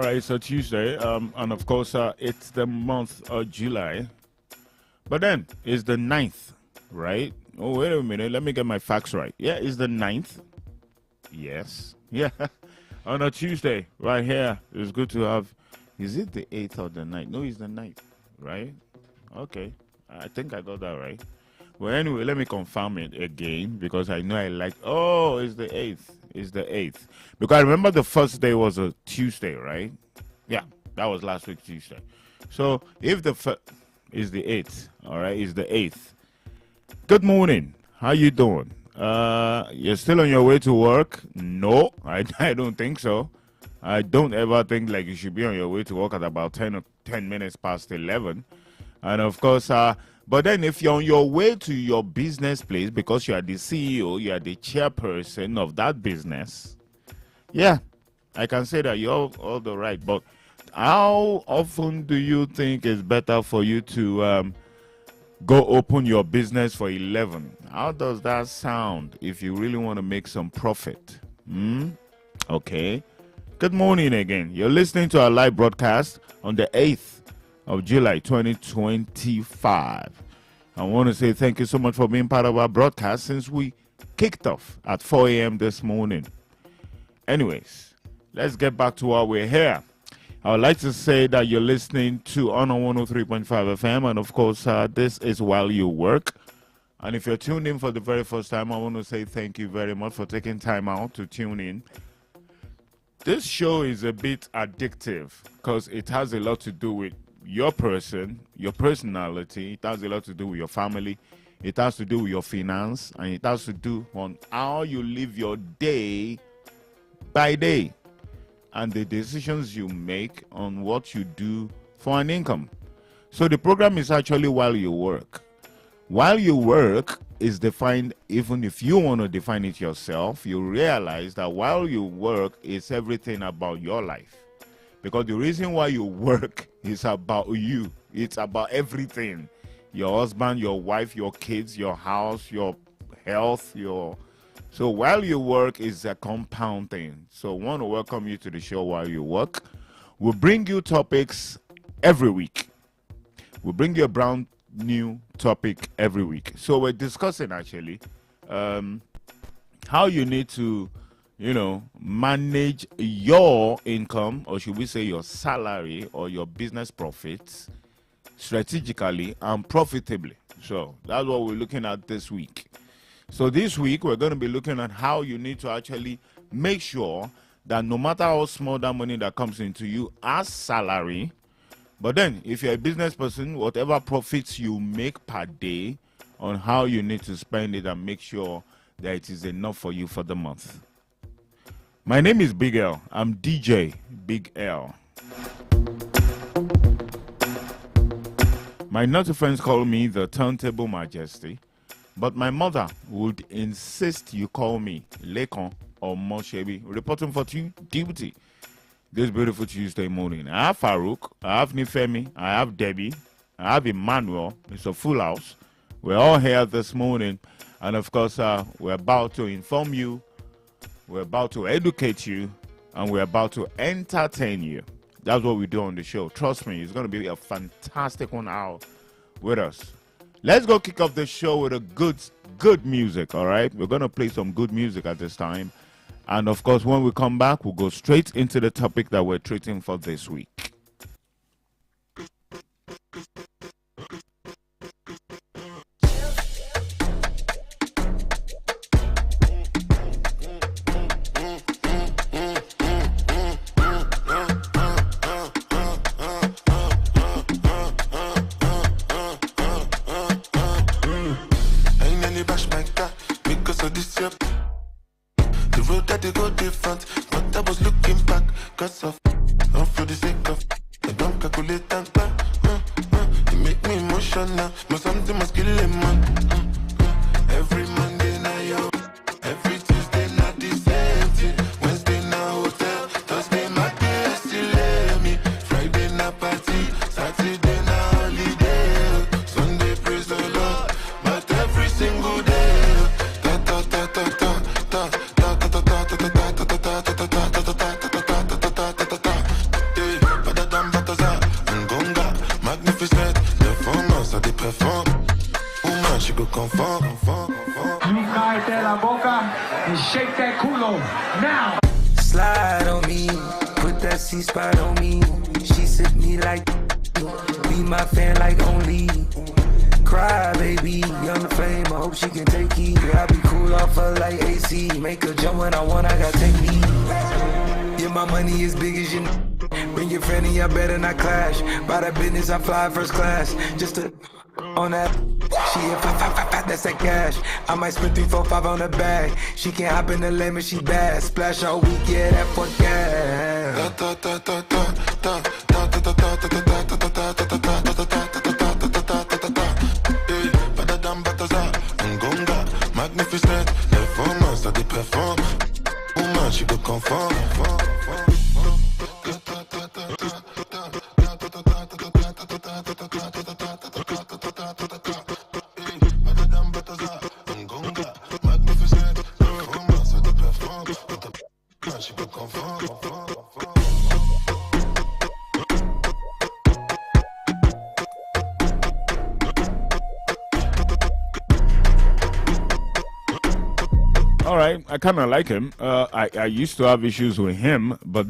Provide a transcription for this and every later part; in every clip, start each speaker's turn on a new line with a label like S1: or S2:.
S1: right, so Tuesday, and of course, it's the month of July. But then, it's the 9th, right? Oh, wait a minute, let me get my facts right. Yeah, it's the 9th. Yes. Yeah. On a Tuesday, right here, it's good to have. Is it the 8th or the 9th? No, it's the 9th, right? Okay. I think I got that right. Well, anyway, let me confirm it again because I know I like. Oh, it's the 8th. It's the 8th. Because I remember the first day was a Tuesday, right? Yeah, that was last week, Tuesday. So if the is the 8th, all right, is the 8th. Good morning. How you doing? You're still on your way to work? No, I don't think so. I don't ever think like you should be on your way to work at about 10 minutes past 11. And of course, but then if you're on your way to your business place because you are the CEO, you are the chairperson of that business, yeah, I can say that you're all the right. But how often do you think it's better for you to go open your business for 11? How does that sound if you really want to make some profit? Okay. Good morning again. You're listening to our live broadcast on the 8th of July 2025. I want to say thank you so much for being part of our broadcast since we kicked off at 4 a.m. this morning. Anyways, let's get back to why we're here. I would like to say that you're listening to Honor 103.5 FM, and of course, this is While You Work. And if you're tuned in for the very first time, I want to say thank you very much for taking time out to tune in. This show is a bit addictive because it has a lot to do with your person, your personality. It has a lot to do with your family. It has to do with your finance, and it has to do on how you live your day by day and the decisions you make on what you do for an income. So the program is actually While You Work. While You Work is defined, even if you want to define it yourself, you realize that while you work is everything about your life. Because the reason why you work is about you. It's about everything. Your husband, your wife, your kids, your house, your health, So While You Work is a compound thing. So I want to welcome you to the show While You Work. We'll bring you topics every week. We'll bring you a brand new topic every week. So we're discussing actually how you need to manage your income, or should we say your salary or your business profits strategically and profitably. So that's what we're looking at this week. So this week we're going to be looking at how you need to actually make sure that no matter how small that money that comes into you as salary, but then if you're a business person, whatever profits you make per day, on how you need to spend it and make sure that it is enough for you for the month. My name is Big L. I'm DJ Big L. My naughty friends call me the Turntable Majesty, but my mother would insist you call me Lekan Omosebi, reporting for duty this beautiful Tuesday morning. I have Farouk, I have Nifemi, I have Debbie, I have Emmanuel. It's a full house. We're all here this morning, and of course, we're about to inform you, we're about to educate you, and we're about to entertain you. That's what we do on the show. Trust me, it's going to be a fantastic 1 hour with us. Let's go kick off the show with a good music, all right? We're going to play some good music at this time. And of course, when we come back, we'll go straight into the topic that we're treating for this week.
S2: Cállate la boca and shake that culo now.
S3: Slide on me, put that C-spot on me. She sip me like, be my fan like only. Cry, baby, young flame, I hope she can take heat. I be cool off her like AC. Make her jump when I want, I got technique. Yeah, my money is big as you know. Bring your friend and y'all better not clash. By that business, I fly first class. Just to, on that. She a 5, that's that cash. I might spend 3, 4, 5 on the bag. She can't hop in the lane, but she bad. Splash all week, yeah, that for gas.
S4: Magnificent, performance, ça déperforme. Woman, she go conform.
S1: All right, I kind of like him. I used to have issues with him, but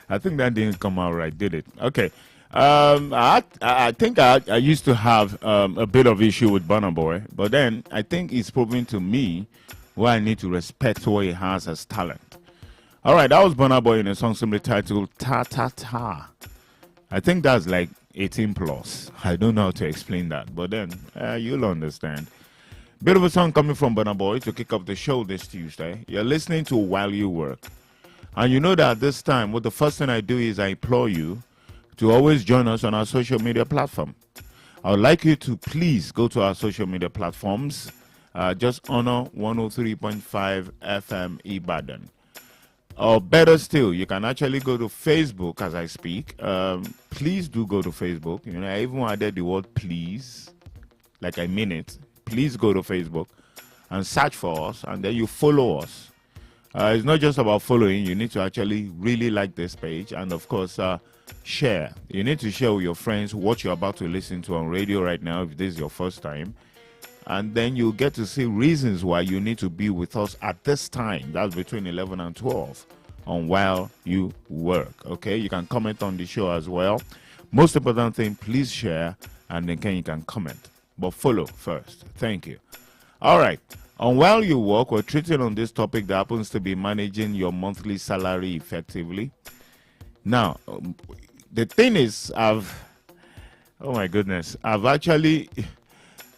S1: I think that didn't come out right, did it? Okay. I think I used to have a bit of issue with Burna Boy, but then I think it's proving to me why I need to respect what he has as talent. All right, that was Burna Boy in a song simply titled Ta Ta Ta. I think that's like 18 plus. I don't know how to explain that, but then you'll understand. Beautiful song coming from Burna Boy to kick off the show this Tuesday. You're listening to While You Work. And you know that at this time, what the first thing I do is I implore you to always join us on our social media platform. I would like you to please go to our social media platforms. Just honor 103.5 FM Ibadan. Or better still, you can actually go to Facebook as I speak. Please do go to Facebook. You know, I even added the word please, like I mean it. Please go to Facebook and search for us, and then you follow us. It's not just about following. You need to actually really like this page, and of course, share. You need to share with your friends what you're about to listen to on radio right now, if this is your first time. And then you'll get to see reasons why you need to be with us at this time. That's between 11 and 12 on While You Work. Okay, you can comment on the show as well. Most important thing, please share, and then you can comment. But follow first. Thank you. All right. On While You Work, we're treating on this topic that happens to be managing your monthly salary effectively. Now, the thing is, oh my goodness, I've actually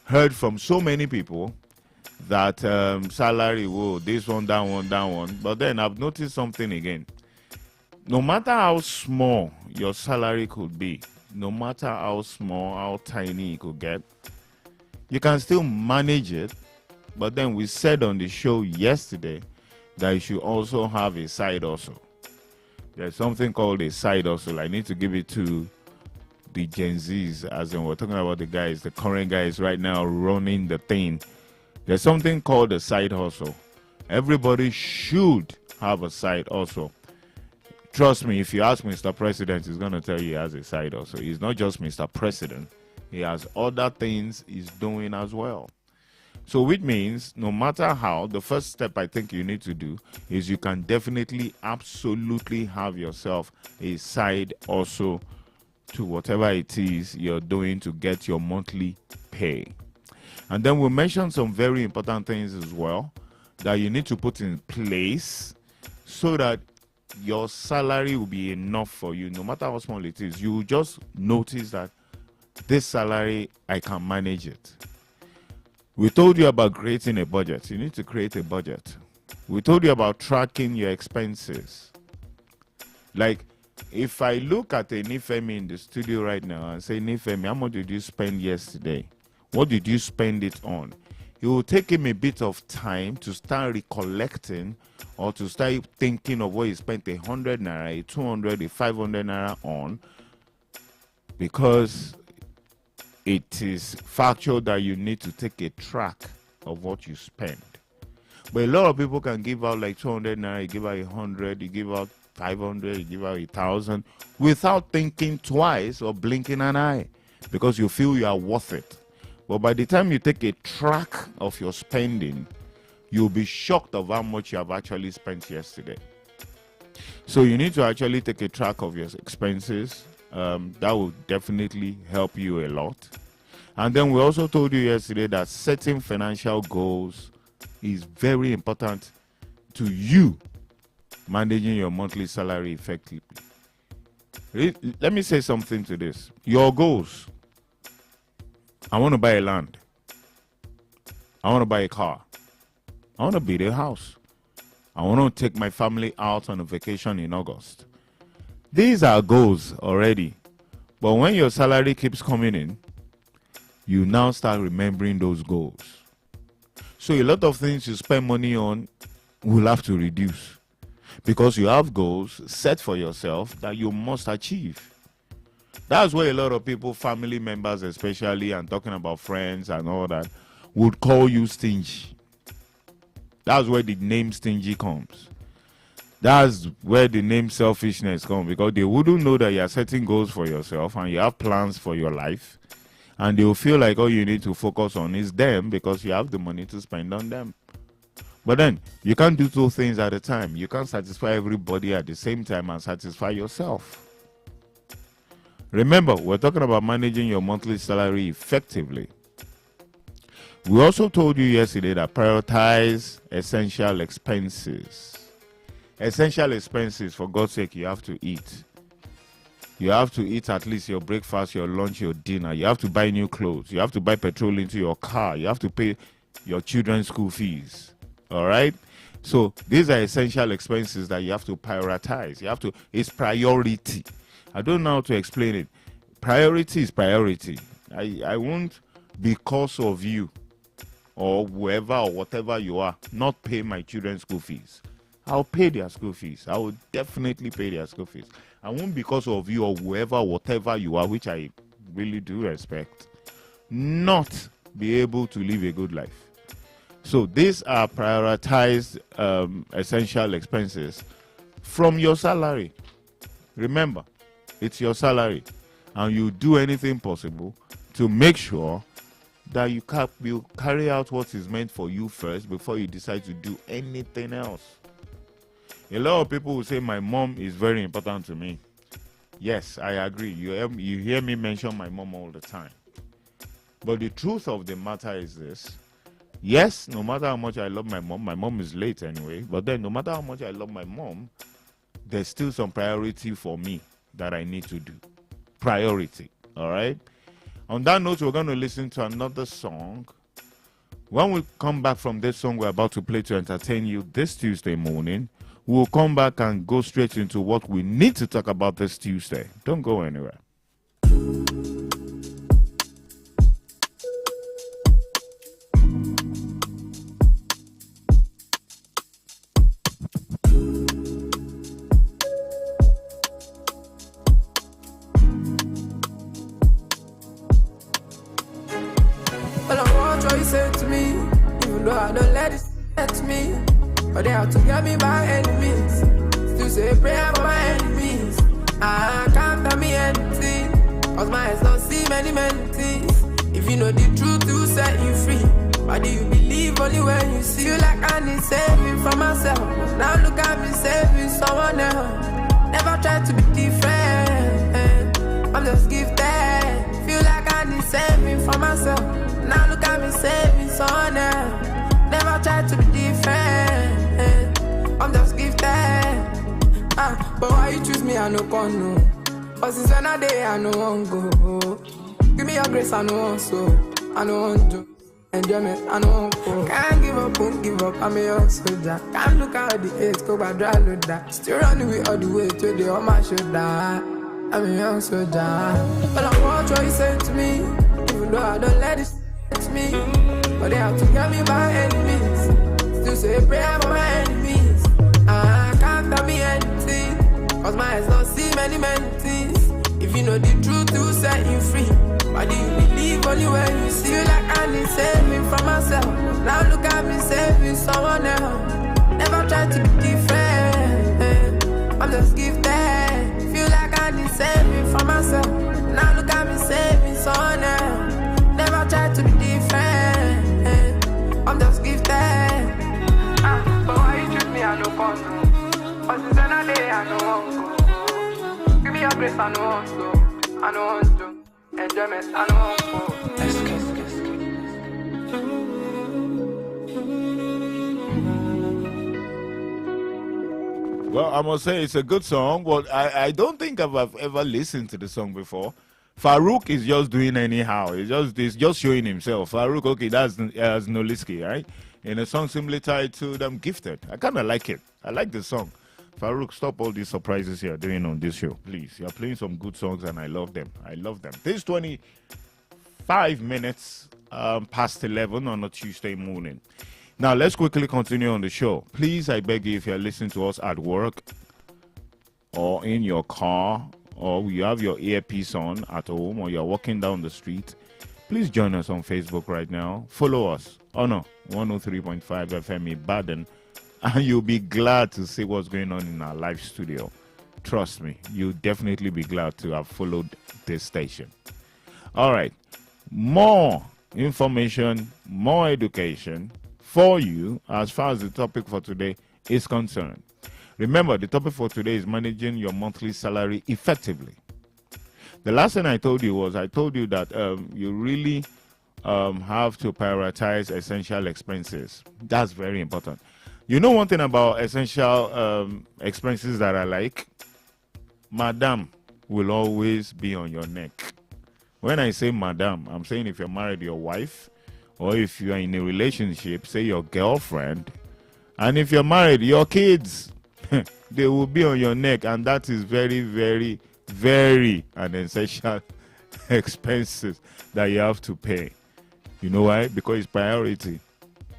S1: heard from so many people that salary, whoa, this one, that one, that one. But then I've noticed something again. No matter how small your salary could be, no matter how small, how tiny it could get, you can still manage it. But then we said on the show yesterday that you should also have a side hustle. There's something called a side hustle. I need to give it to the Gen Zs, as in we're talking about the guys, the current guys right now running the thing. There's something called a side hustle. Everybody should have a side hustle. Trust me, if you ask Mr. President, he's going to tell you he has a side hustle. He's not just Mr. President. He has other things he's doing as well. So which means no matter how, the first step I think you need to do is you can definitely, absolutely have yourself a side hustle to whatever it is you're doing to get your monthly pay. And then we'll mention some very important things as well that you need to put in place so that your salary will be enough for you, no matter how small it is. You will just notice that this salary, I can manage it. We told you about creating a budget. You need to create a budget. We told you about tracking your expenses. Like, if I look at a Nifemi in the studio right now and say, Nifemi, how much did you spend yesterday? What did you spend it on? It will take him a bit of time to start recollecting or to start thinking of what he spent 100 naira, a 200, a 500 naira on, because it is factual that you need to take a track of what you spend. But a lot of people can give out like 200 naira, you give out 100, you give out 500, you give out 1,000 without thinking twice or blinking an eye, because you feel you are worth it. But by the time you take a track of your spending, you'll be shocked of how much you have actually spent yesterday. So you need to actually take a track of your expenses. That will definitely help you a lot. And then we also told you yesterday that setting financial goals is very important to you managing your monthly salary effectively. Let me say something to this. Your goals. I want to buy a land. I want to buy a car. I want to build a house. I want to take my family out on a vacation in August. These are goals already. But when your salary keeps coming in, you now start remembering those goals. So a lot of things you spend money on will have to reduce because you have goals set for yourself that you must achieve. That's why a lot of people, family members especially, and talking about friends and all that, would call you stingy. That's where the name stingy comes. That's where the name selfishness comes, because they wouldn't know that you are setting goals for yourself and you have plans for your life, and they will feel like all you need to focus on is them because you have the money to spend on them. But then you can't do two things at a time. You can't satisfy everybody at the same time and satisfy yourself. Remember, we're talking about managing your monthly salary effectively. We also told you yesterday that prioritize essential expenses. Essential expenses, for God's sake, you have to eat. You have to eat at least your breakfast, your lunch, your dinner. You have to buy new clothes. You have to buy petrol into your car. You have to pay your children's school fees. All right? So these are essential expenses that you have to prioritize. It's priority. I don't know how to explain it. Priority is priority. I won't, because of you or whoever or whatever you are, not pay my children's school fees. I'll pay their school fees. I will definitely pay their school fees. I won't, because of you or whoever, whatever you are, which I really do respect, not be able to live a good life. So these are prioritized essential expenses from your salary. Remember, it's your salary, and you do anything possible to make sure that you carry out what is meant for you first before you decide to do anything else. A lot of people will say my mom is very important to me. Yes, I agree. You hear me mention my mom all the time. But the truth of the matter is this. Yes, no matter how much I love my mom is late anyway, but then no matter how much I love my mom, there's still some priority for me that I need to do. Priority, all right? On that note, we're going to listen to another song. When we come back from this song we're about to play to entertain you this Tuesday morning, we'll come back and go straight into what we need to talk about this Tuesday. Don't go anywhere.
S5: Well, I want what you said to me, even though I don't let it set me. But they have to get me by enemies. Still say a prayer for my enemies. I can't tell me anything, cause my eyes don't see many things. If you know the truth, you set you free. Why do you believe only when you see? Feel like I need saving from myself. Now look at me saving someone else. Never try to be different, I'm just gifted. Feel like I need saving from myself. Now look at me saving someone else. Never try to be different, I'm just gifted. But why you choose me, I no can know. But since when I day, I no want go. Give me your grace, I no want so. I no want to enjoyment, I no want go. Can't give up, won't give up, I'm a young soldier. Can't look at the age, go by dry load that. Still running with all the way to the on my shoulder. I'm a young soldier. But I want what you said to me, even though I don't let it to me. But they have to get me by enemies. Still say a prayer for my enemies. I can't tell me anything, cause my eyes don't see many things. If you know the truth, you set you free. Why do you believe only when you see? Feel like I need saving from myself. Now look at me saving someone else. Never try to be different, I'm just gifted. Feel like I need saving from myself. Now look at me saving someone else. Never try to be different. I'm just gifted. But why you treat me, I no fun, no. But since another day, I no want to. Give me your grace, I no want to. I no want to. Enjoyment, I no want to. Let's kiss.
S1: Well, I must say it's a good song. Well, I don't think I've ever listened to the song before. Farouk is just doing anyhow. He's just showing himself. Farouk, okay, that's Nolisky, right? In a song similar titled I'm Gifted. I kind of like it. I like the song. Farouk, stop all these surprises you're doing on this show, please. You're playing some good songs and I love them. I love them. This is 25 minutes past 11 on a Tuesday morning. Now, let's quickly continue on the show. Please, I beg you, if you're listening to us at work or in your car or you have your earpiece on at home or you're walking down the street, please join us on Facebook right now. Follow us. Oh, no, 103.5 FM Ibadan. And you'll be glad to see what's going on in our live studio. Trust me, you'll definitely be glad to have followed this station. All right. More information, more education for you as far as the topic for today is concerned. Remember, the topic for today is managing your monthly salary effectively. The last thing I told you was that you really have to prioritize essential expenses. That's very important. You know one thing about essential expenses that I like? Madam will always be on your neck. When I say madam, I'm saying if you're married, your wife, or if you are in a relationship, say your girlfriend, and if you're married, your kids, they will be on your neck, and that is very, very, very an essential expenses that you have to pay. You know why? Because it's priority.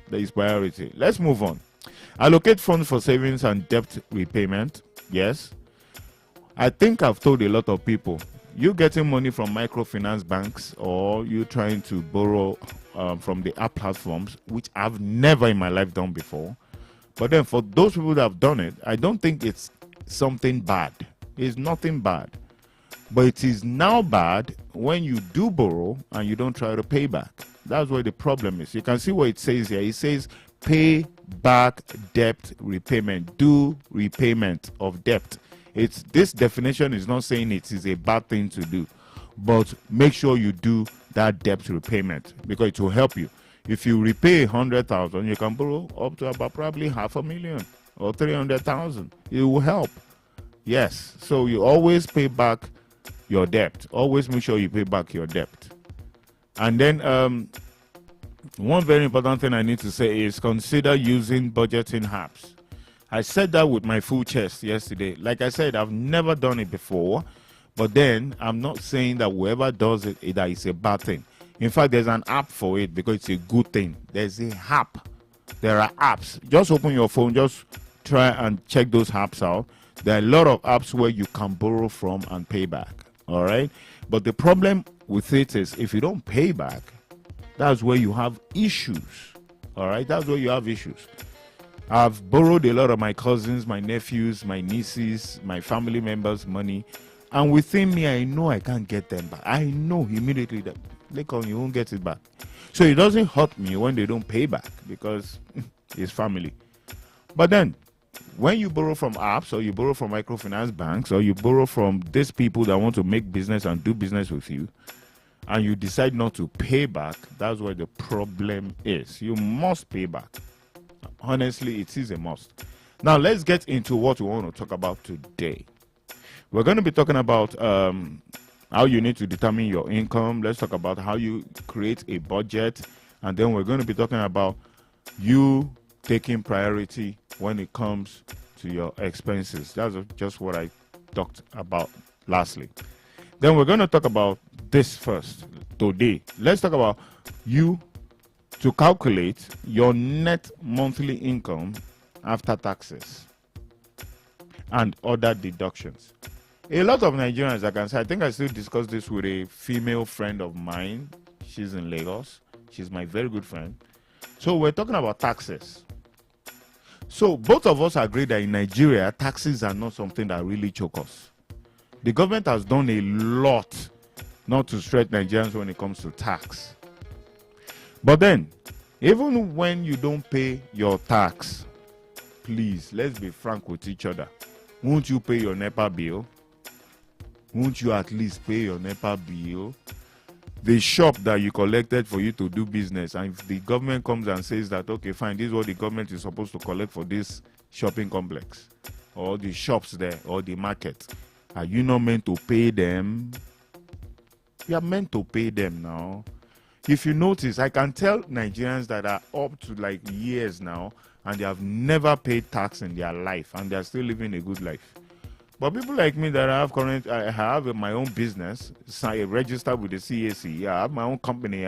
S1: There is priority. Let's move on. Allocate funds for savings and debt repayment. Yes. I think I've told a lot of people, you getting money from microfinance banks or you trying to borrow from the app platforms, which I've never in my life done before. But then for those people that have done it, I don't think it's something bad. It's nothing bad. But it is now bad when you do borrow and you don't try to pay back. That's where the problem is. You can see what it says here. It says pay back debt repayment. Do repayment of debt. This definition is not saying it is a bad thing to do, but make sure you do that debt repayment because it will help you. If you repay 100,000, you can borrow up to about probably 500,000 or 300,000. It will help. Yes. So you always pay back your debt. Always make sure you pay back your debt. And then one very important thing I need to say is consider using budgeting apps. I said that with my full chest yesterday. Like I said, I've never done it before, but then I'm not saying that whoever does it, that is a bad thing. In fact, there's an app for it because it's a good thing. There's a app. There are apps. Just open your phone, just try and check those apps out. There are a lot of apps where you can borrow from and pay back. All right. But the problem with it is if you don't pay back, that's where you have issues. All right. That's where you have issues. I've borrowed a lot of my cousins, my nephews, my nieces, my family members' money. And within me, I know I can't get them back. I know immediately that, Lekan, you won't get it back. So it doesn't hurt me when they don't pay back because it's family. But then, when you borrow from apps or you borrow from microfinance banks or you borrow from these people that want to make business and do business with you, and you decide not to pay back, that's where the problem is. You must pay back. Honestly, it is a must. Now, let's get into what we want to talk about today. We're going to be talking about how you need to determine your income. Let's talk about how you create a budget. And then we're going to be talking about you taking priority when it comes to your expenses. That's just what I talked about lastly. Then we're going to talk about this first today. Let's talk about you to calculate your net monthly income after taxes and other deductions. A lot of Nigerians, I can say, I think I still discussed this with a female friend of mine. She's in Lagos. She's my very good friend. So we're talking about taxes. So both of us agree that in Nigeria, taxes are not something that really choke us. The government has done a lot not to stretch Nigerians when it comes to tax. But then, even when you don't pay your tax, please, let's be frank with each other. Won't you pay your NEPA bill? Won't you at least pay your NEPA bill? The shop that you collected for you to do business, and if the government comes and says that, okay, fine, this is what the government is supposed to collect for this shopping complex, or the shops there, or the market, are you not meant to pay them? You are meant to pay them now. If you notice, I can tell Nigerians that are up to like years now, and they have never paid tax in their life, and they are still living a good life. But people like me that I have my own business, registered with the CAC, I have my own company,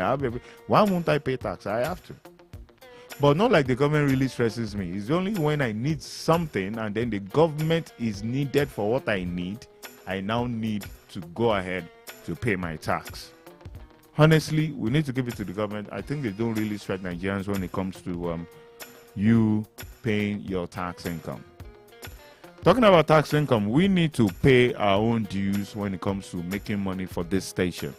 S1: why won't I pay tax? I have to. But not like the government really stresses me. It's only when I need something and then the government is needed for what I need, I now need to go ahead to pay my tax. Honestly, we need to give it to the government. I think they don't really stress Nigerians when it comes to you paying your tax income. Talking about tax income, we need to pay our own dues when it comes to making money for this station.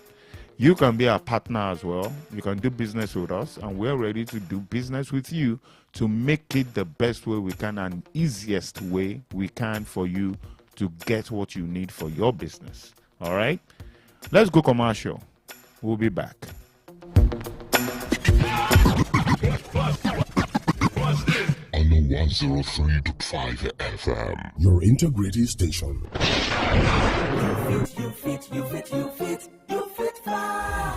S1: You can be our partner as well. You can do business with us, and we're ready to do business with you to make it the best way we can and easiest way we can for you to get what you need for your business. All right? Let's go commercial. We'll be back.
S6: On the 103.5 FM,
S7: your integrity station.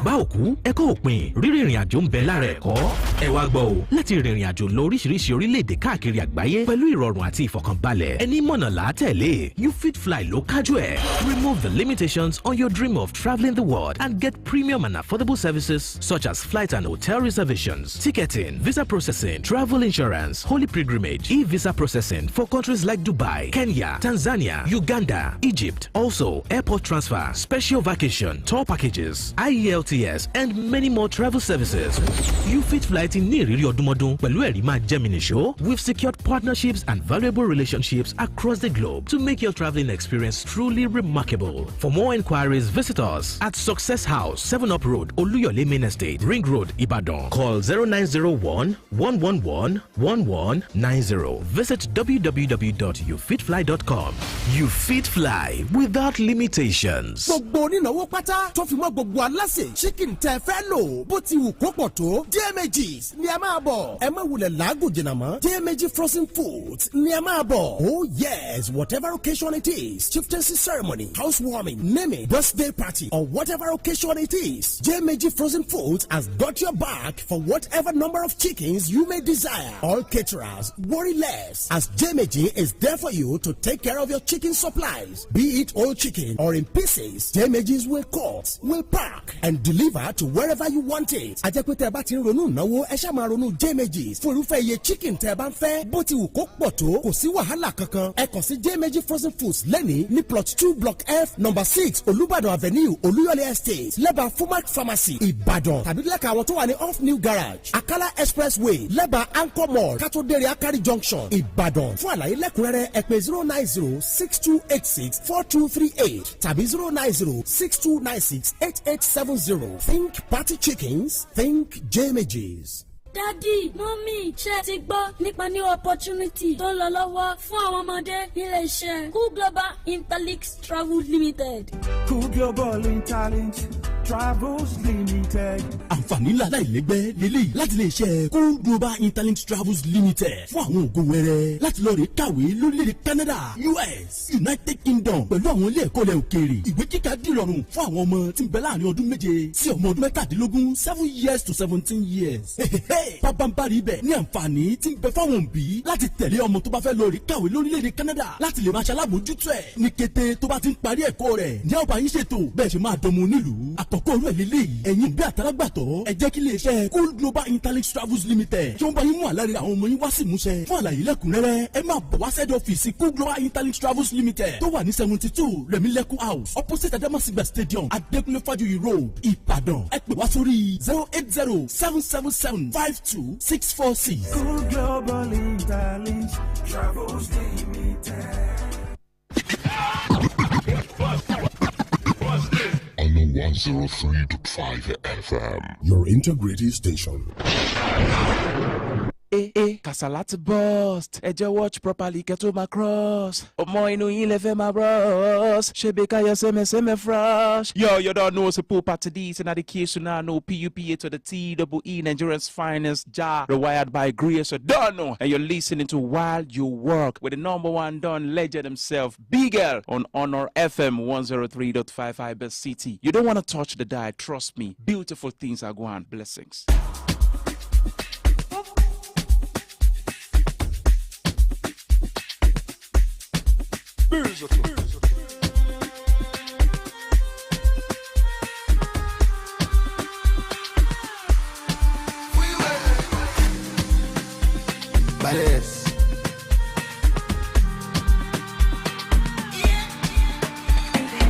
S8: Bá òkú ẹ̀kọ́ òpin rírìn ìrìn àjò ń bẹ lára ẹ̀kọ́. Ẹ wá gbọ́ o, láti rìnrìn àjò lọ oríṣiríṣi orílẹ̀-èdè káàkiri àgbáyé pẹ̀lú ìrọ̀rùn àti ìfọ̀kànbalẹ̀. Ẹni mọ̀nà là á tẹ̀lé. You Fit Fly ló kájú ẹ̀. Remove the limitations on your dream of traveling the world and get premium and affordable services such as flight and hotel reservations, ticketing, visa processing, travel insurance, holy pilgrimage, e-visa processing for countries like Dubai, Kenya, Tanzania, Uganda, Egypt. Also, airport transfer, special vacation, tour packages, IELTS, and many more travel services. You Fit Fly ti ní ìrírí ọdúnmọ́dún pẹ̀lú ẹ̀rí máa jẹ́ mi nìṣó. We've secured partnerships and valuable relationships across the globe to make your traveling experience truly remarkable. For more inquiries, visit us at Success House, 7 Up Road, Oluyole Main Estate, Ring Road, Ibadan. Call 0901 111 1190. Visit www.youfitfly.com. You Fit Fly without limitations.
S7: Gbogbo onínáwó pátá tó fi mọ́ gbogbo aláṣẹ chicken tẹ́ fẹ́ lò bó ti wù kó pọ̀ tó DMGs ni ẹ máa bọ̀ ẹ má wulẹ̀ làágùn jìnnà mọ́ DMG frozen foods ni ẹ máa bọ̀. Oh yes, whatever occasion it is, chieftaincy ceremony, housewarming, naming, birthday party, or whatever occasion it is, DMG frozen foods has got your back for whatever number of chickens you may desire. All caterers, worry less, as DMG is there for you to take care of your chicken supplies. Be it whole chicken or in pieces, DMGs will cut, will pack, and deliver to wherever you want it. Ajẹ́pẹ́ tẹ́ bá ti ń ronú ìnáwó ẹ ṣá máa ronú DMGs fún irúfẹ́ iye chicken tẹ́ bá ń fẹ́ bó ti wù kó pọ̀ tó kò sí wàhálà kankan. Ẹ kàn sí DMG frozen foods lẹ́ni ní plot 2 block F number 6 Olúbàdàn avenue Olúyọ̀lé estate lẹ́bàá Fumac pharmacy Ìbàdàn tàbí lẹ́ka àwọn tó wà ní off new garage Akala expressway lẹ́bàá Anchor mall kátó-déré Akari junction Ìbàdàn. Fún àlàyé lẹ́kùnrẹ́rẹ́ ẹ pè 09062864238 tàbí 09062968870. Think party chickens, think JMGs.
S9: Daddy, Mommy, ṣé ti gbọ́ nípa new opportunity tó ń lọ lọ́wọ́ fún àwọn ọmọdé nílé iṣẹ́ Cool Global Interlinks Travels Limited.
S10: Cool Global Interlinks Travels Limited.
S7: Àǹfààní ńlá láìlẹ́gbẹ́ lélẹ́yìí láti lè ṣe Cool Global Interlinks Travels Limited fún àwọn ògo wẹrẹ láti lọ rè kàwé lórílẹ̀‐èdè Canada, US, United Kingdom pẹ̀lú àwọn ilé ẹ̀kọ́ ilẹ̀ òkèèrè. Ìwé kíkà dìrọ̀rùn fún àwọn ọmọ tí ń bẹ láàrin ọdún 7 sí ọmọ ọdún 17, 7 years to 17 years. Pàbàmbarì ibẹ̀ ní àǹfààní tí ń bẹ fáwọn òbí láti tẹ̀lé ọmọ tó bá fẹ́ lọ rí kàwé lórílẹ̀‐èdè Canada láti lè máa ṣalábòójútó ẹ̀ ní kété tó bá ti ń parí ẹ̀kọ́ rẹ̀ ní ọba yín ṣètò bẹ́ẹ̀ ṣe máa dọmọ nílùú. Àkọ́kọ́ rẹ̀ lélẹ́yìí ẹ̀yin bí àtàlágbàtọ́ ẹ jẹ́ kí iléeṣẹ́ Cool Global Interlinks Travels Limited tí wọ́n bá yín mú àlàyé àwọn ọmọ yín wá sí ìmúṣẹ. Fún àlàyé lẹ́kùnrẹ́rẹ́ ẹ máa bọ̀ wá sẹ́dọ̀ ọ́fíìsì Cool Global Interlinks Travels Limited tó wà ní 72 Rẹ̀mílẹ́kùn house opposite Adamasingba Stadium Adékúnlé Fájuyì Road Ìbàdàn. Ẹ pè wá sórí 080-777-52646.
S10: Cool Global Interlinks Travels Limited.
S6: On the 103.5 FM.
S7: Your integrity station.
S11: Kasalati bust. Ejo watch properly, get to my cross. Omo inu yin le fe my bros. Shebeka ya seme fresh. Yo, you don't know so poor part to these and the case you now know PUPA to the TEE Nigeria's finest jar rewired by grace. You don't know. And you're listening to While You Work with the #1 Don legend himself, Big L on Honor FM 103.5 Ibis City. You don't want to touch the dial, trust me. Beautiful things are going. Blessings.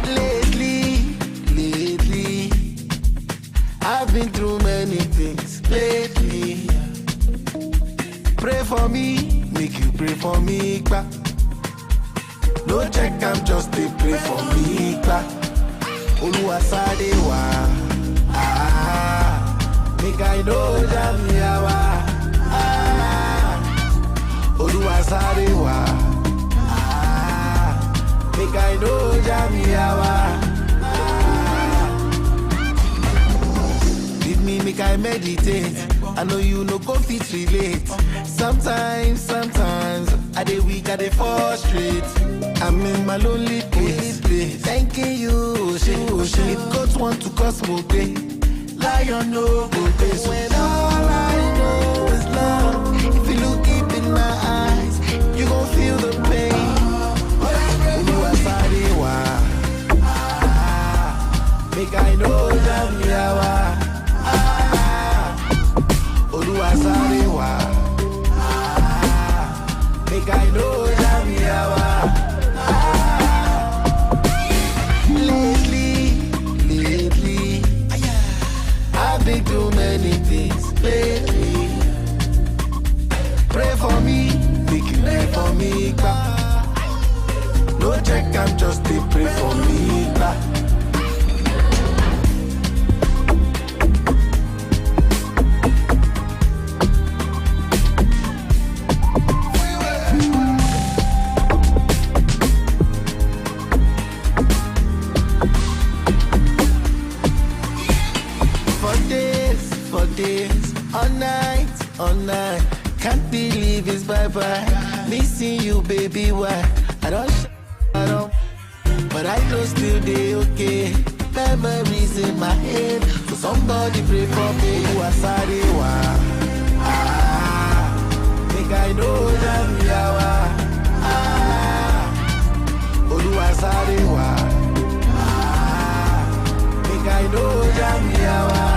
S3: Lately, I've been through many things. Lately, pray for me, make you pray for me, back. No check, I'm just a pray for me, back. Oluwasadewa, make I know Jamiawa, Oluwasadewa, make I know Jamiawa. Leave me, make I meditate. I know you no go fit relate. Sometimes, I dey weak, I dey frustrate. I'm in my lonely place. Thanking you, if God want to cause more pain, lion no go face. When all I know is love, if you look deep in my eyes, you gon' feel the pain. Oluwasadewa, make I know Jamiawa. Oluwasadewa, make I know Jamiawa. Lately, I've been through many things. Lately, pray for me, make you pray for me, no check, I'm just a pray for me, For days, all night, can't believe it's bye-bye. Missing you, baby, why? I don't, but I know still they okay. Memories in my head, so somebody pray for me. Oluwasadewa, make I know Jamiawa. Oluwasadewa, make I know Jamiawa.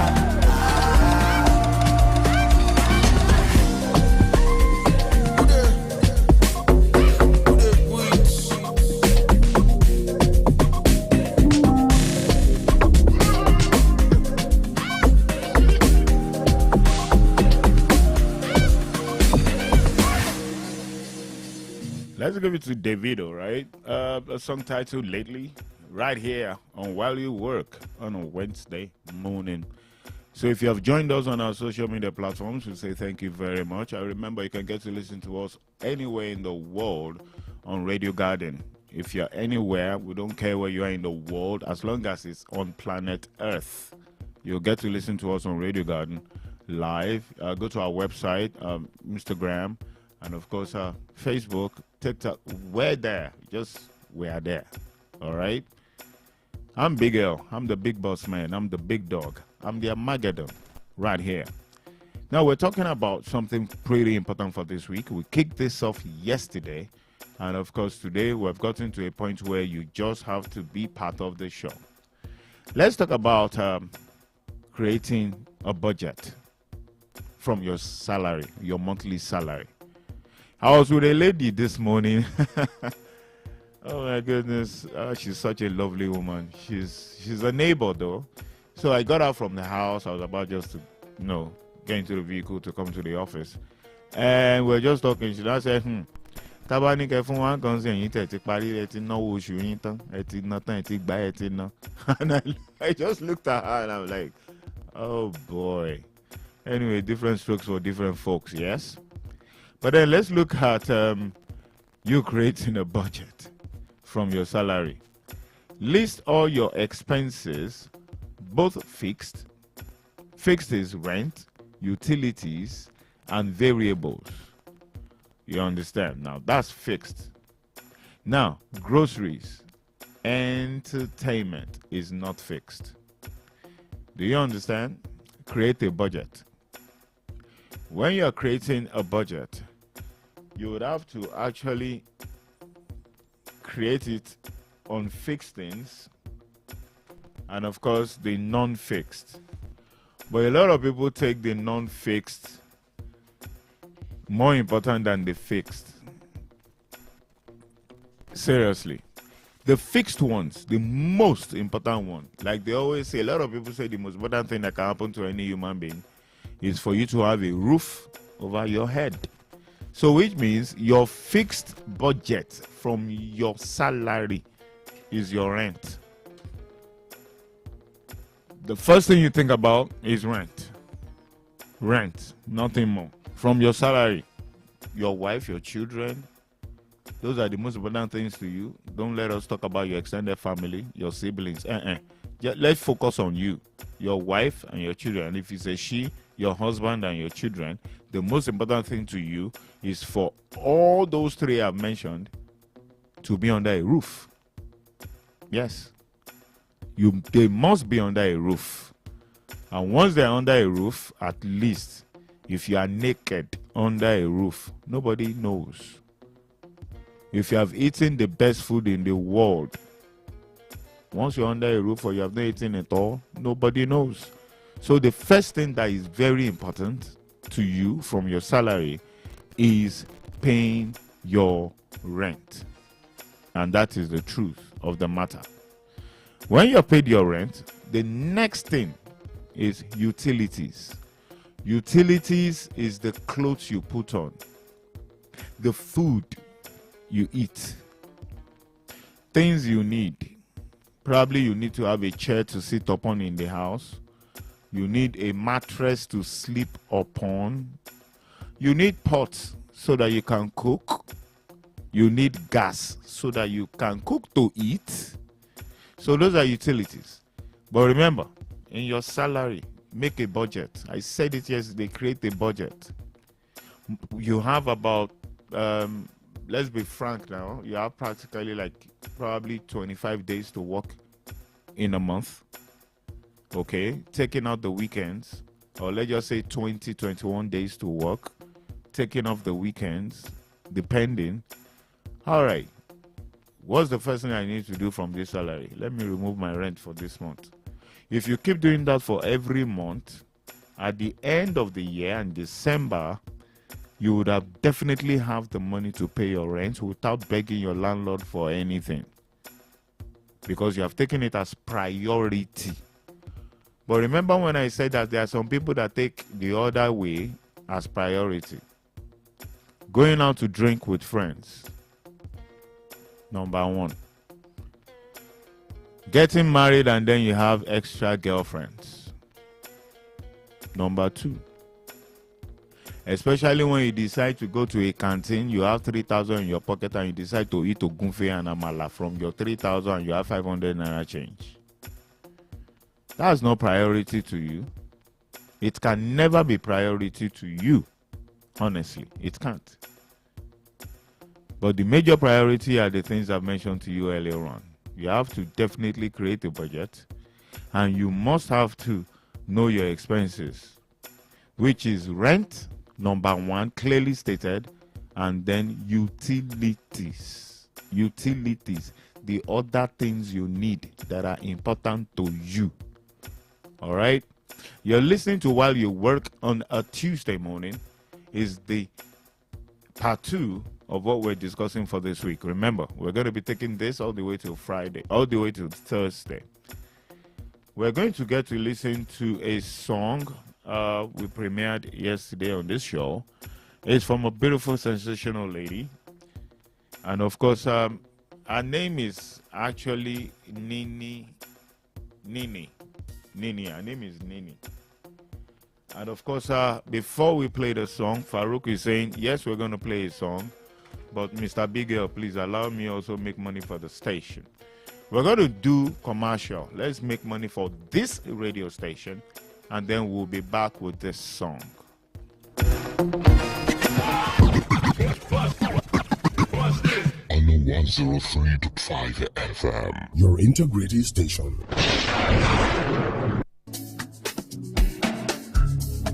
S1: Let's give it to Davido, right? A song titled Lately, right here on While You Work on a Wednesday morning. So if you have joined us on our social media platforms, we say thank you very much. I remember you can get to listen to us anywhere in the world on Radio Garden. If you're anywhere, we don't care where you are in the world, as long as it's on planet Earth. You'll get to listen to us on Radio Garden live. Go to our website, Instagram, and of course Facebook, TikTok. We're there. We're there. All right? I'm Big L. I'm the big boss man. I'm the big dog. I'm the Armageddon right here. Now, we're talking about something pretty important for this week. We kicked this off yesterday. And, of course, today we've gotten to a point where you just have to be part of the show. Let's talk about creating a budget from your salary, your monthly salary. I was with a lady this morning. Oh my goodness, she's such a lovely woman. She's a neighbor though. So I got out from the house. I was about just to, get into the vehicle to come to the office. And we're just talking. She now said, Tabani kẹ fún wa kan sí ẹ̀yin tẹ̀ ti parí ẹ ti náwó oṣù yín tán ẹ ti ná tán ẹ ti gbà ẹ ti ná. And I just looked at her and I'm like, oh boy. Anyway, different strokes for different folks, yes? But then let's look at you creating a budget from your salary. List all your expenses, both fixed. Fixed is rent, utilities, and variables. You understand? Now, that's fixed. Now, groceries, entertainment is not fixed. Do you understand? Create a budget. When you're creating a budget, you would have to actually create it on fixed things and, of course, the non-fixed. But a lot of people take the non-fixed more important than the fixed. Seriously. The fixed ones, the most important one, like they always say, a lot of people say the most important thing that can happen to any human being is for you to have a roof over your head. So which means your fixed budget from your salary is your rent. The first thing you think about is rent. Rent, nothing more. From your salary, your wife, your children, those are the most important things to you. Don't let us talk about your extended family, your siblings. Let's focus on you, your wife and your children. And if it's a she, your husband and your children, the most important thing to you is for all those three I've mentioned to be under a roof. Yes. They must be under a roof. And once they're under a roof, at least if you are naked under a roof, nobody knows. If you have eaten the best food in the world, once you're under a roof or you have not eaten at all, nobody knows. So the first thing that is very important to you from your salary is paying your rent. And that is the truth of the matter. When you're paid your rent, the next thing is utilities. Utilities is the clothes you put on, the food you eat, things you need. Probably you need to have a chair to sit upon in the house. You need a mattress to sleep upon. You need pots so that you can cook. You need gas so that you can cook to eat. So those are utilities. But remember, in your salary, make a budget. I said it yesterday, create a budget. You have about, let's be frank now, you have practically like probably 25 days to work in a month. Okay, taking out the weekends, or let's just say 20, 21 days to work, taking off the weekends, depending. All right, what's the first thing I need to do from this salary? Let me remove my rent for this month. If you keep doing that for every month, at the end of the year in December, you would have definitely have the money to pay your rent without begging your landlord for anything, because you have taken it as priority. But remember when I said that there are some people that take the other way as priority. Going out to drink with friends, number one. Getting married and then you have extra girlfriends, number two. Especially when you decide to go to a canteen, you have 3,000 in your pocket and you decide to eat ogunfe and amala from your 3,000 and you have 500 naira change. That's not priority to you. It can never be priority to you. Honestly, it can't. But the major priority are the things I've mentioned to you earlier on. You have to definitely create a budget, and you must have to know your expenses, which is rent, number one, clearly stated, and then utilities. Utilities, the other things you need that are important to you. All right? You're listening to While You Work on a Tuesday morning is the part 2 of what we're discussing for this week. Remember, we're going to be taking this all the way to Friday, all the way to Thursday. We're going to get to listen to a song we premiered yesterday on this show. It's from a beautiful, sensational lady. And of course, her name is actually Nini. Her name is Nini. And of course, before we play the song, Farouk is saying, yes, we're going to play a song. But Mr. Big Girl, please allow me also make money for the station. We're going to do commercial. Let's make money for this radio station. And then we'll be back with this song.
S6: On the 103.5 FM.
S7: Your integrity station.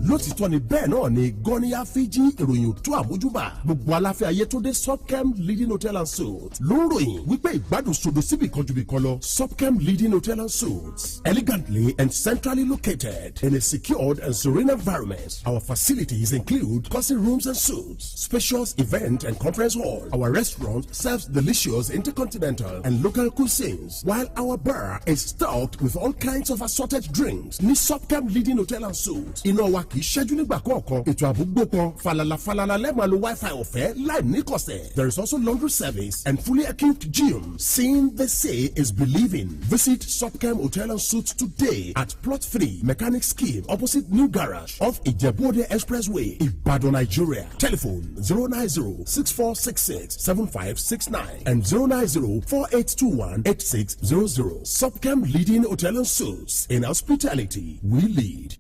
S7: lótìtọ́ ni bẹ́ẹ̀ náà ni gọ́níyà fíjì ìròyìn tó àmójúbà gbogbo aláfẹ́ ayé tó dé Subcam Leading Hotel and Suites ló ń ròyìn wípé ìgbádùn sodo síbi kan ju bí kan lọ. Subcam Leading Hotel and Suites, elegantly and centrally located in a secured and serene environment. Our facilities include cozy rooms and suites, spacious event and conference hall. Our restaurant serves delicious intercontinental and local cuisines, while our bar is stocked with all kinds of assorted drinks. Ní Subcam Leading Hotel and Suites, iná wa kì í ṣẹ́jú nígbà kọ̀ọ̀kan. Ètò àbúgbò kan falala lẹ́ẹ̀ma lo Wi-Fi ọ̀fẹ́ láì ní kọ̀sẹ̀. There is also laundry service and fully equipped gym. Seeing the say is believing. Visit Subcam Hotel and Suites today at Plot 3 Mechanic Scheme opposite New Garage off Ijebu-Ode Expressway, Ibadan, Nigeria. Telephone 090-6466-7569 and 090-4821-8600. Subcam Leading Hotel and Suites. In hospitality, we lead.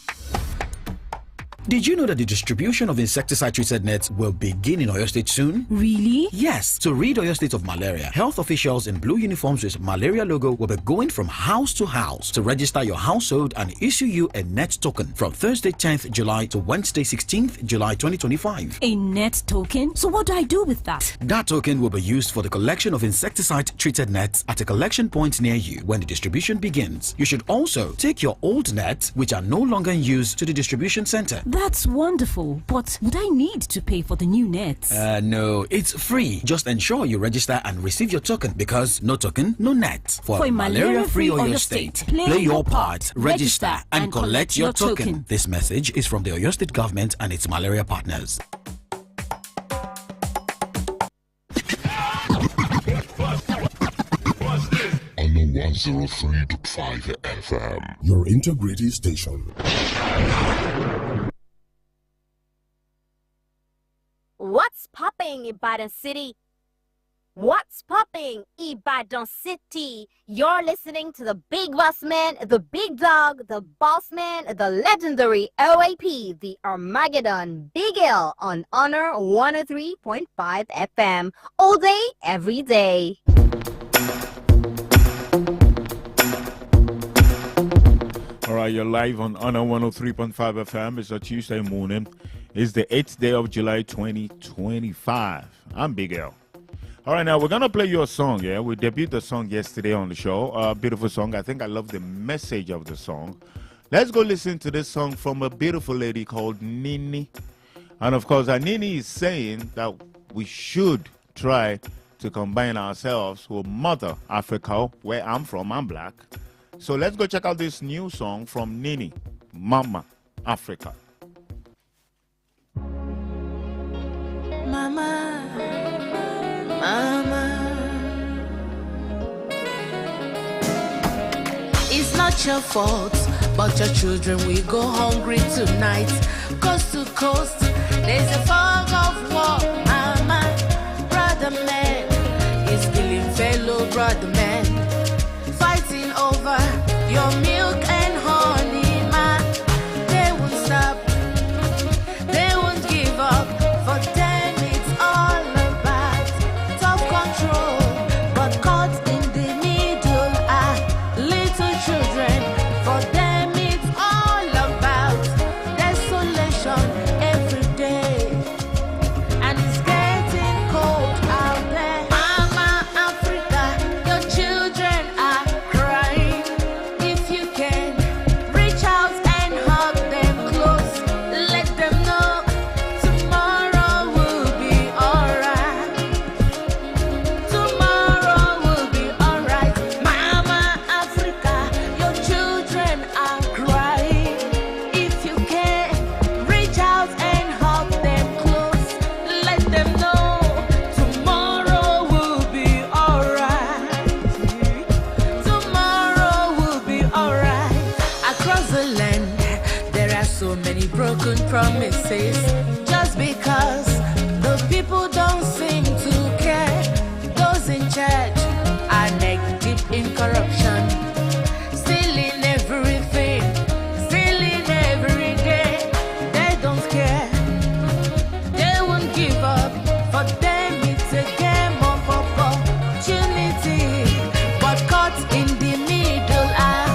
S12: Did you know that the distribution of insecticide-treated nets will begin in Oyo State soon?
S13: Really?
S12: Yes. To rid Oyo State of malaria, health officials in blue uniforms with malaria logo will be going from house to house to register your household and issue you a net token from Thursday 10th July to Wednesday 16th July 2025.
S13: A net token? So what do I do with that?
S12: That token will be used for the collection of insecticide-treated nets at a collection point near you when the distribution begins. You should also take your old nets, which are no longer in use, to the distribution center.
S13: That's wonderful, but would I need to pay for the new nets?
S12: No, it's free. Just ensure you register and receive your token, because no token, no net. For a malaria-free Oyo State, play your part, register and collect your token. This message is from the Oyo State government and its malaria partners.
S6: On the 103.5 FM.
S7: Your integrity station.
S14: What's popping, Ibadan City? What's popping, Ibadan City? You're listening to the big boss man, the big dog, the boss man, the legendary OAP, the Armageddon, Big L on Honor 103.5 FM. All day, every day.
S1: All right, you're live on Honor 103.5 FM. It's a Tuesday morning. It's the 8th day of July 2025. I'm Big L. All right, now we're going to play your song, yeah? We debuted the song yesterday on the show. A beautiful song. I think I love the message of the song. Let's go listen to this song from a beautiful lady called Nini. And of course, Nini is saying that we should try to combine ourselves with Mother Africa, where I'm from. I'm black. So let's go check out this new song from Nini, Mama Africa.
S15: Mama, Mama, it's not your fault, but your children will go hungry tonight. Coast to coast, there's a fog of war. Mama, brother man is killing fellow brother man, fighting over your milk and honey, ma. They won't stop, they won't give up. For them it's all about top control, but caught in the middle are little children. For them it's all about desolation every day, and it's getting cold out there. Mama Africa, your children broken promises. Just because the people don't seem to care. Those in charge are neck deep in corruption, stealing everything, stealing every day. They don't care, they won't give up. For them it's a game of opportunity, but caught in the middle are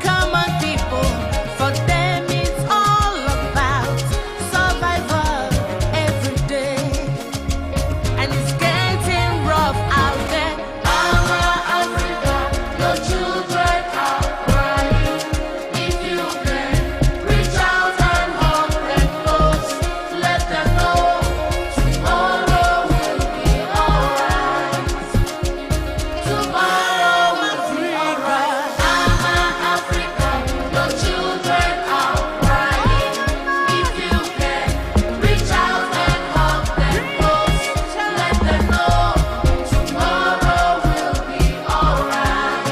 S15: common people. For them it's all about survival every day, and it's getting rough out there. Mama Africa, your children are crying. If you can reach out and hug them close, let them know tomorrow will be alright. Tomorrow will be alright. Mama Africa, your children are crying. If you can reach out and hug them close, let them know tomorrow will be alright.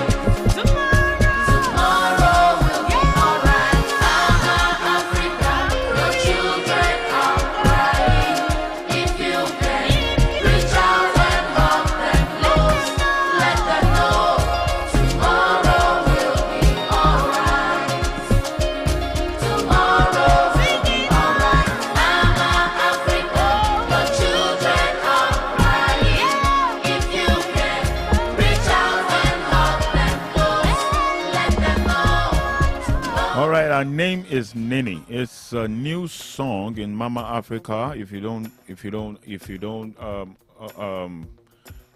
S15: Tomorrow will be alright. Mama Africa, your children are crying. If you can reach out and hug them close, let them know tomorrow will be alright. Tomorrow will be alright. Mama Africa, your children are crying. If you can reach out and hug them close, let them know.
S1: All right, our name is Nini. It's a new song in Mama Africa. If you don't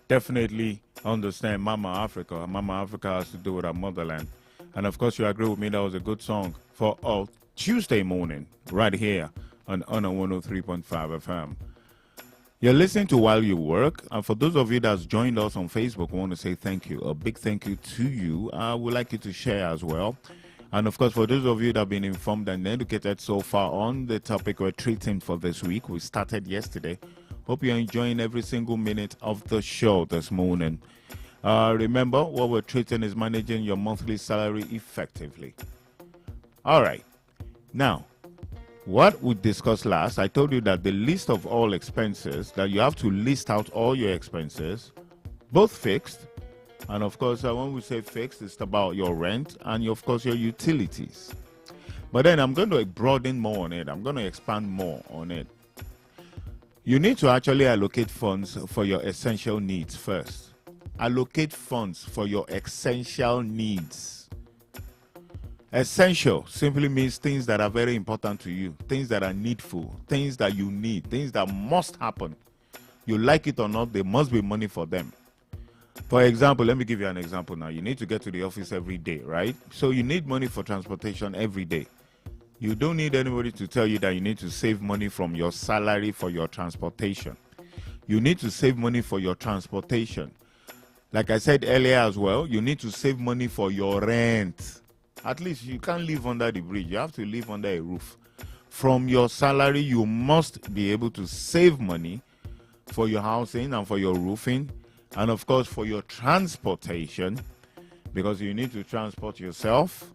S1: definitely understand Mama Africa has to do with our motherland. And of course, you agree with me that was a good song for a Tuesday morning right here on 103.5 FM. You're listening to While You Work. And for those of you that's joined us on Facebook, I want to say thank you. A big thank you to you. I would like you to share as well. And of course, for those of you that have been informed and educated so far on the topic we're treating for this week, we started yesterday. Hope you're enjoying every single minute of the show this morning. Remember, what we're treating is managing your monthly salary effectively. All right. Now, what we discussed last, I told you that the list of all expenses, that you have to list out all your expenses, both fixed, and of course, when we say fixed, it's about your rent and of course your utilities. But then I'm going to broaden more on it. I'm going to expand more on it. You need to actually allocate funds for your essential needs first. Allocate funds for your essential needs. Essential simply means things that are very important to you, things that are needful, things that you need, things that must happen. You like it or not, there must be money for them. For example, let me give you an example now. You need to get to the office every day, right? So you need money for transportation every day. You don't need anybody to tell you that you need to save money from your salary for your transportation. You need to save money for your transportation. Like I said earlier as well, you need to save money for your rent. At least you can't live under the bridge. You have to live under a roof. From your salary, you must be able to save money for your housing and for your roofing. And of course, for your transportation, because you need to transport yourself.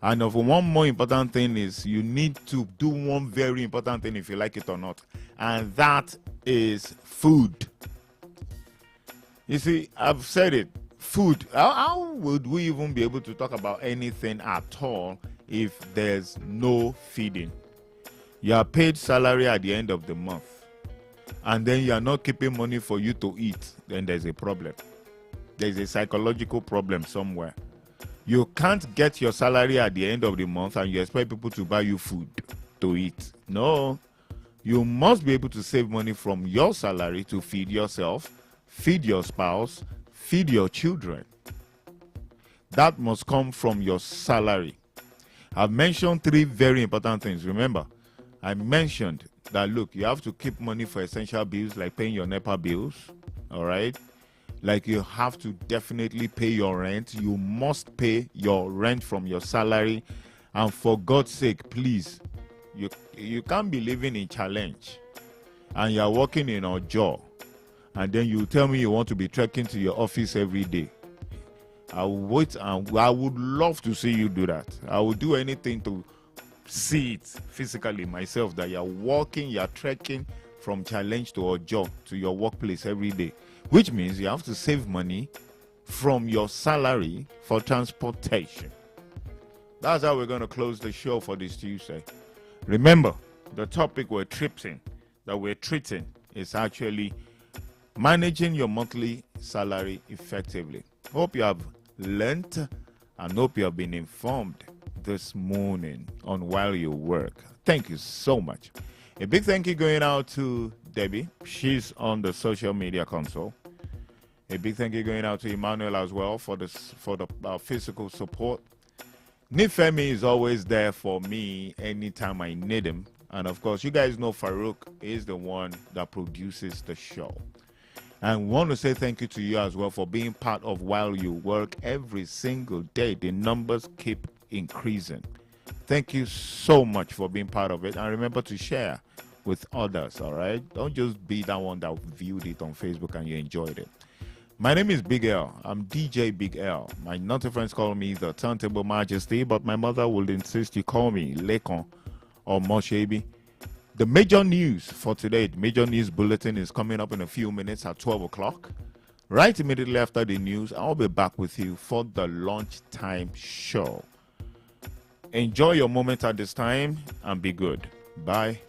S1: And of one more important thing is you need to do one very important thing if you like it or not. And that is food. You see, I've said it. Food. How would we even be able to talk about anything at all if there's no feeding? You are paid salary at the end of the month, and then you are not keeping money for you to eat, then there's a problem. There's a psychological problem somewhere. You can't get your salary at the end of the month and you expect people to buy you food to eat. No. You must be able to save money from your salary to feed yourself, feed your spouse, feed your children. That must come from your salary. I've mentioned 3 very important things. Remember, I mentioned that, look, you have to keep money for essential bills like paying your NEPA bills, all right? Like you have to definitely pay your rent. You must pay your rent from your salary. And for God's sake, please, you can't be living in challenge and you're working in a job and then you tell me you want to be trekking to your office every day. I will wait, and I would love to see you do that. I would do anything to see it physically myself, that you're walking, you're trekking from Challenge to Ojo to your workplace every day, which means you have to save money from your salary for transportation. That's how we're going to close the show for this Tuesday. Remember, the topic we're treating is actually managing your monthly salary effectively. Hope you have learned and hope you have been informed this morning on While You Work. Thank you so much. A big thank you going out to Debbie. She's on the social media console. A big thank you going out to Emmanuel as well for the physical support. Nifemi is always there for me anytime I need him. And of course, you guys know Farouk is the one that produces the show. And want to say thank you to you as well for being part of While You Work every single day. The numbers keep increasing. Thank you so much for being part of it. And remember to share with others, all right? Don't just be that one that viewed it on Facebook and you enjoyed it. My name is Big L. I'm DJ Big L. My naughty friends call me the Turntable Majesty, but my mother will insist you call me Lekan Omosebi. The major news for today, the major news bulletin is coming up in a few minutes at 12 o'clock. Right immediately after the news, I'll be back with you for the lunchtime show. Enjoy your moment at this time and be good. Bye.